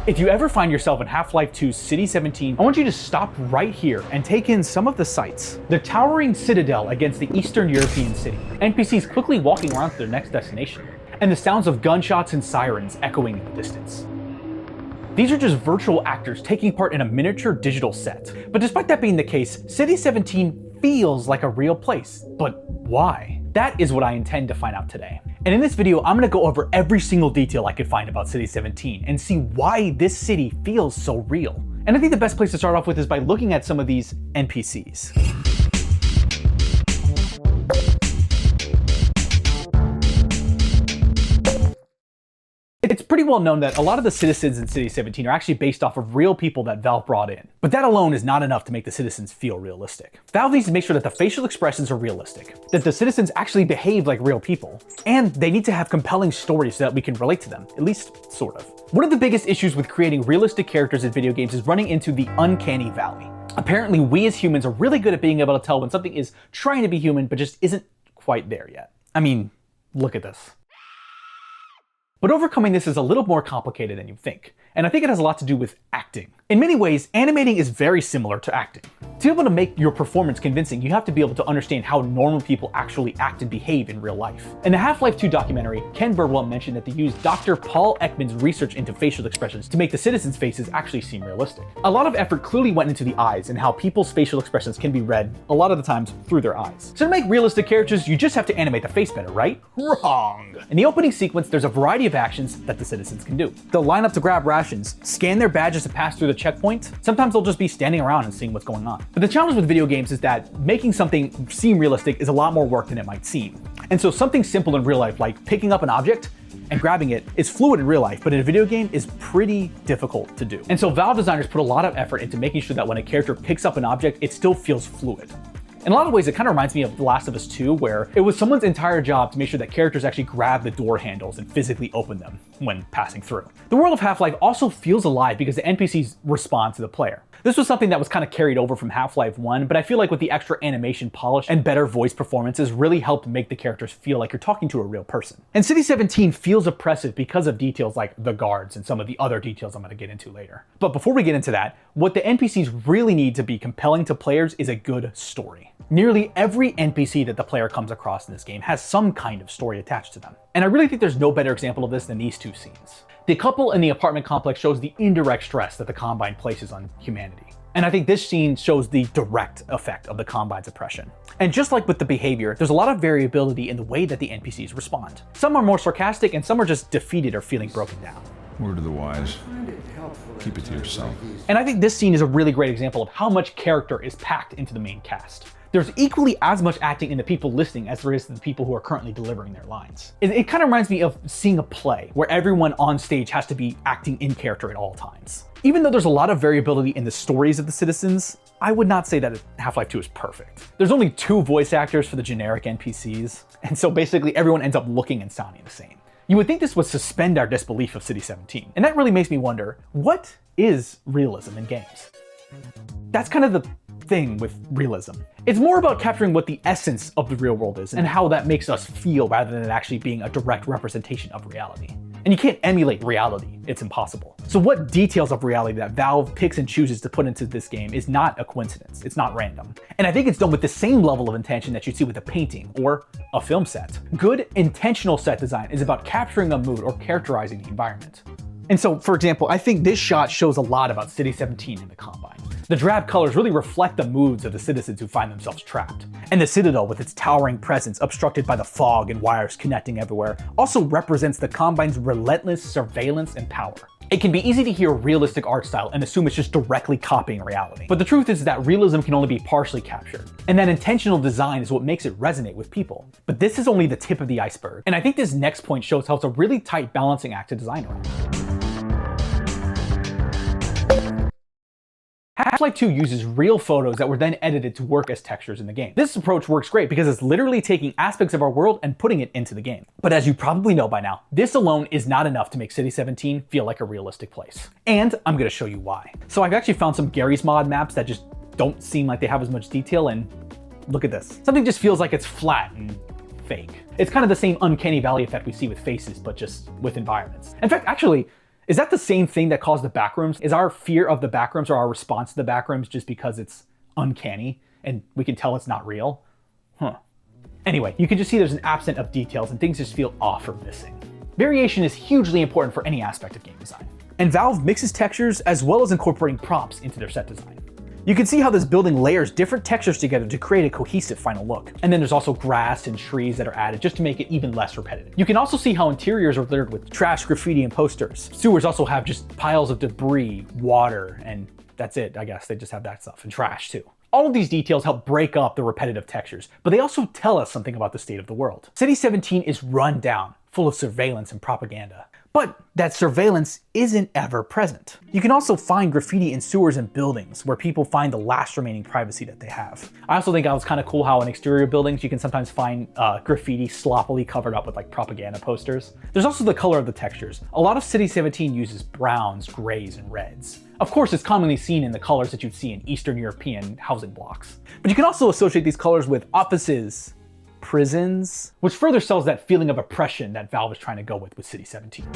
If you ever find yourself in Half-Life 2's City 17, I want you to stop right here and take in some of the sights. The towering citadel against the Eastern European city, NPCs quickly walking around to their next destination, and the sounds of gunshots and sirens echoing in the distance. These are just virtual actors taking part in a miniature digital set. But despite that being the case, City 17 feels like a real place. But why? That is what I intend to find out today. And in this video, I'm gonna go over every single detail I could find about City 17 and see why this city feels so real. And I think the best place to start off with is by looking at some of these NPCs. It's pretty well known that a lot of the citizens in City 17 are actually based off of real people that Valve brought in. But that alone is not enough to make the citizens feel realistic. Valve needs to make sure that the facial expressions are realistic, that the citizens actually behave like real people, and they need to have compelling stories so that we can relate to them, at least sort of. One of the biggest issues with creating realistic characters in video games is running into the uncanny valley. Apparently, we as humans are really good at being able to tell when something is trying to be human but just isn't quite there yet. I mean, look at this. But overcoming this is a little more complicated than you think, and I think it has a lot to do with acting. In many ways, animating is very similar to acting. To be able to make your performance convincing, you have to be able to understand how normal people actually act and behave in real life. In the Half-Life 2 documentary, Ken Birdwell mentioned that they used Dr. Paul Ekman's research into facial expressions to make the citizens' faces actually seem realistic. A lot of effort clearly went into the eyes and how people's facial expressions can be read, a lot of the times, through their eyes. So to make realistic characters, you just have to animate the face better, right? Wrong! In the opening sequence, there's a variety of actions that the citizens can do. They'll line up to grab rations, scan their badges to pass through the checkpoint. Sometimes they'll just be standing around and seeing what's going on. But the challenge with video games is that making something seem realistic is a lot more work than it might seem. And so something simple in real life, like picking up an object and grabbing it, is fluid in real life, but in a video game is pretty difficult to do. And so Valve designers put a lot of effort into making sure that when a character picks up an object, it still feels fluid. In a lot of ways, it kind of reminds me of The Last of Us 2, where it was someone's entire job to make sure that characters actually grab the door handles and physically open them when passing through. The world of Half-Life also feels alive because the NPCs respond to the player. This was something that was kind of carried over from Half-Life 1, but I feel like with the extra animation polish and better voice performances really helped make the characters feel like you're talking to a real person. And City 17 feels oppressive because of details like the guards and some of the other details I'm going to get into later. But before we get into that, what the NPCs really need to be compelling to players is a good story. Nearly every NPC that the player comes across in this game has some kind of story attached to them. And I really think there's no better example of this than these two scenes. The couple in the apartment complex shows the indirect stress that the Combine places on humanity. And I think this scene shows the direct effect of the Combine's oppression. And just like with the behavior, there's a lot of variability in the way that the NPCs respond. Some are more sarcastic and some are just defeated or feeling broken down. Word to the wise, keep it to yourself. And I think this scene is a really great example of how much character is packed into the main cast. There's equally as much acting in the people listening as there is to the people who are currently delivering their lines. It kind of reminds me of seeing a play where everyone on stage has to be acting in character at all times. Even though there's a lot of variability in the stories of the citizens, I would not say that Half-Life 2 is perfect. There's only 2 voice actors for the generic NPCs, and so basically everyone ends up looking and sounding the same. You would think this would suspend our disbelief of City 17, and that really makes me wonder, what is realism in games? That's kind of the thing with realism. It's more about capturing what the essence of the real world is and how that makes us feel rather than actually being a direct representation of reality. And you can't emulate reality, it's impossible. So what details of reality that Valve picks and chooses to put into this game is not a coincidence, it's not random. And I think it's done with the same level of intention that you see with a painting or a film set. Good intentional set design is about capturing a mood or characterizing the environment. And so, for example, I think this shot shows a lot about City 17 in the Combine. The drab colors really reflect the moods of the citizens who find themselves trapped. And the Citadel, with its towering presence obstructed by the fog and wires connecting everywhere, also represents the Combine's relentless surveillance and power. It can be easy to hear realistic art style and assume it's just directly copying reality. But the truth is that realism can only be partially captured, and that intentional design is what makes it resonate with people. But this is only the tip of the iceberg, and I think this next point shows how it's a really tight balancing act to design around. Half-Life 2 uses real photos that were then edited to work as textures in the game. This approach works great because it's literally taking aspects of our world and putting it into the game. But as you probably know by now, this alone is not enough to make City 17 feel like a realistic place. And I'm gonna show you why. So I've actually found some Garry's Mod maps that just don't seem like they have as much detail, and look at this. Something just feels like it's flat and fake. It's kind of the same uncanny valley effect we see with faces, but just with environments. In fact, actually, Is that the same thing that caused the backrooms? Is our fear of the backrooms or our response to the backrooms just because it's uncanny and we can tell it's not real? Anyway, you can just see there's an absence of details and things just feel off or missing. Variation is hugely important for any aspect of game design. And Valve mixes textures as well as incorporating prompts into their set design. You can see how this building layers different textures together to create a cohesive final look. And then there's also grass and trees that are added just to make it even less repetitive. You can also see how interiors are littered with trash, graffiti, and posters. Sewers also have just piles of debris, water, and that's it, I guess. They just have that stuff, and trash too. All of these details help break up the repetitive textures, but they also tell us something about the state of the world. City 17 is run down, full of surveillance and propaganda. But that surveillance isn't ever present. You can also find graffiti in sewers and buildings where people find the last remaining privacy that they have. I also think that was kind of cool how in exterior buildings you can sometimes find graffiti sloppily covered up with like propaganda posters. There's also the color of the textures. A lot of City 17 uses browns, grays, and reds. Of course, it's commonly seen in the colors that you'd see in Eastern European housing blocks. But you can also associate these colors with offices, prisons, which further sells that feeling of oppression that Valve is trying to go with City 17.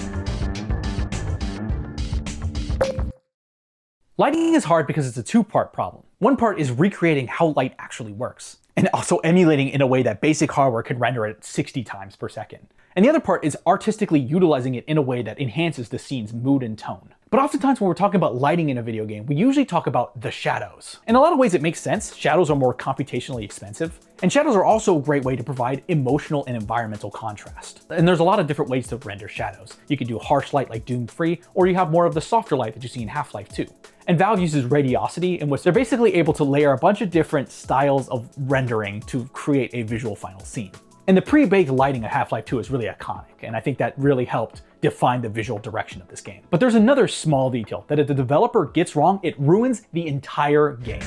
Lighting is hard because it's a two-part problem. One part is recreating how light actually works, and also emulating in a way that basic hardware could render it 60 times per second. And the other part is artistically utilizing it in a way that enhances the scene's mood and tone. But oftentimes when we're talking about lighting in a video game, we usually talk about the shadows. In a lot of ways it makes sense. Shadows are more computationally expensive. And shadows are also a great way to provide emotional and environmental contrast. And there's a lot of different ways to render shadows. You can do harsh light like Doom 3, or you have more of the softer light that you see in Half-Life 2. And Valve uses radiosity, in which they're basically able to layer a bunch of different styles of rendering to create a visual final scene. And the pre-baked lighting of Half-Life 2 is really iconic, and I think that really helped define the visual direction of this game. But there's another small detail that if the developer gets wrong, it ruins the entire game.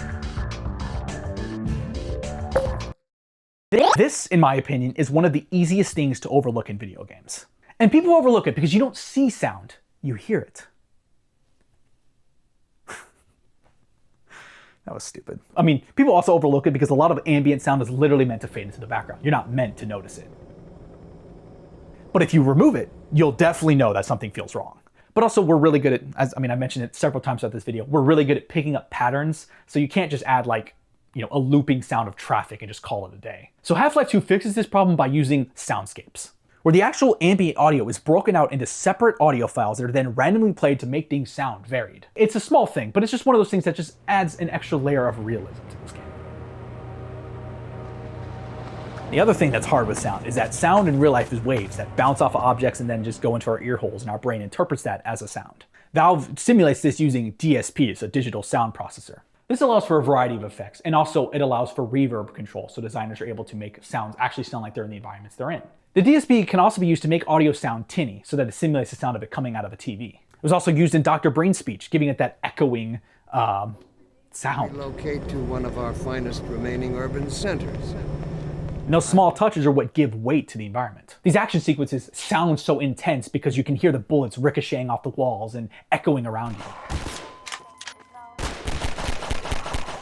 This, in my opinion, is one of the easiest things to overlook in video games. And people overlook it because you don't see sound, you hear it. That was stupid. I mean, people also overlook it because a lot of ambient sound is literally meant to fade into the background. You're not meant to notice it. But if you remove it, you'll definitely know that something feels wrong. But also we're really good at, I mentioned it several times throughout this video, we're really good at picking up patterns. So you can't just add like, a looping sound of traffic and just call it a day. So Half-Life 2 fixes this problem by using soundscapes, where the actual ambient audio is broken out into separate audio files that are then randomly played to make things sound varied. It's a small thing, but it's just one of those things that just adds an extra layer of realism to this game. The other thing that's hard with sound is that sound in real life is waves that bounce off of objects and then just go into our ear holes, and our brain interprets that as a sound. Valve simulates this using DSPs, a digital sound processor. This allows for a variety of effects, and also it allows for reverb control, so designers are able to make sounds actually sound like they're in the environments they're in. The DSP can also be used to make audio sound tinny, so that it simulates the sound of it coming out of a TV. It was also used in Dr. Brain's speech, giving it that echoing sound. Relocate to one of our finest remaining urban centers. And those small touches are what give weight to the environment. These action sequences sound so intense because you can hear the bullets ricocheting off the walls and echoing around you.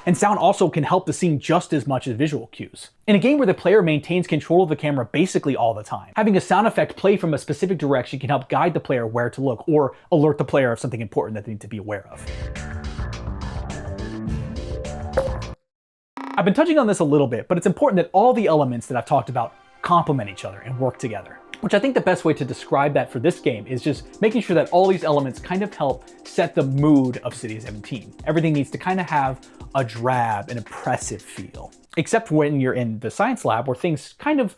And sound also can help the scene just as much as visual cues. In a game where the player maintains control of the camera basically all the time, having a sound effect play from a specific direction can help guide the player where to look or alert the player of something important that they need to be aware of. I've been touching on this a little bit, but it's important that all the elements that I've talked about complement each other and work together. Which I think the best way to describe that for this game is just making sure that all these elements kind of help set the mood of City 17. Everything needs to kind of have a drab and oppressive feel. Except when you're in the science lab where things kind of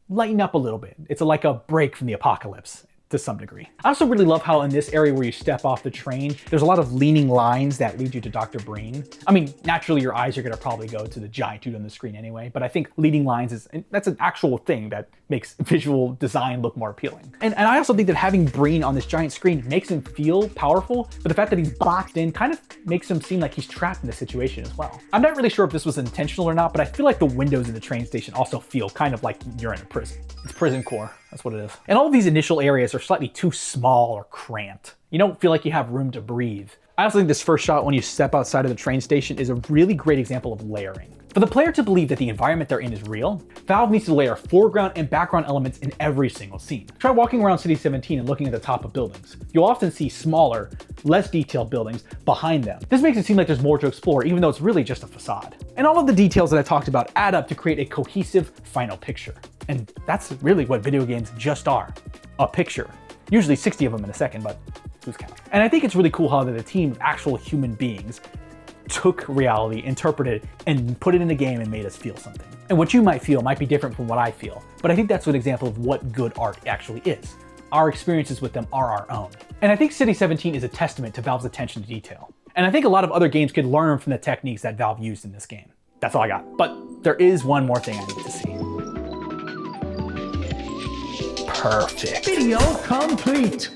lighten up a little bit. It's like a break from the apocalypse to some degree. I also really love how in this area where you step off the train, there's a lot of leaning lines that lead you to Dr. Breen. I mean, naturally your eyes are gonna probably go to the giant dude on the screen anyway, but I think leading lines that's an actual thing that makes visual design look more appealing. And I also think that having Breen on this giant screen makes him feel powerful, but the fact that he's boxed in kind of makes him seem like he's trapped in this situation as well. I'm not really sure if this was intentional or not, but I feel like the windows in the train station also feel kind of like you're in a prison. It's prison core, that's what it is. And all of these initial areas are slightly too small or cramped. You don't feel like you have room to breathe. I also think this first shot when you step outside of the train station is a really great example of layering. For the player to believe that the environment they're in is real, Valve needs to layer foreground and background elements in every single scene. Try walking around City 17 and looking at the top of buildings. You'll often see smaller, less detailed buildings behind them. This makes it seem like there's more to explore, even though it's really just a facade. And all of the details that I talked about add up to create a cohesive final picture. And that's really what video games just are. A picture. Usually 60 of them in a second, but who's counting? And I think it's really cool how that a team of actual human beings took reality, interpreted it, and put it in the game and made us feel something. And what you might feel might be different from what I feel, but I think that's an example of what good art actually is. Our experiences with them are our own. And I think City 17 is a testament to Valve's attention to detail. And I think a lot of other games could learn from the techniques that Valve used in this game. That's all I got. But there is one more thing I need to see. Perfect. Video complete.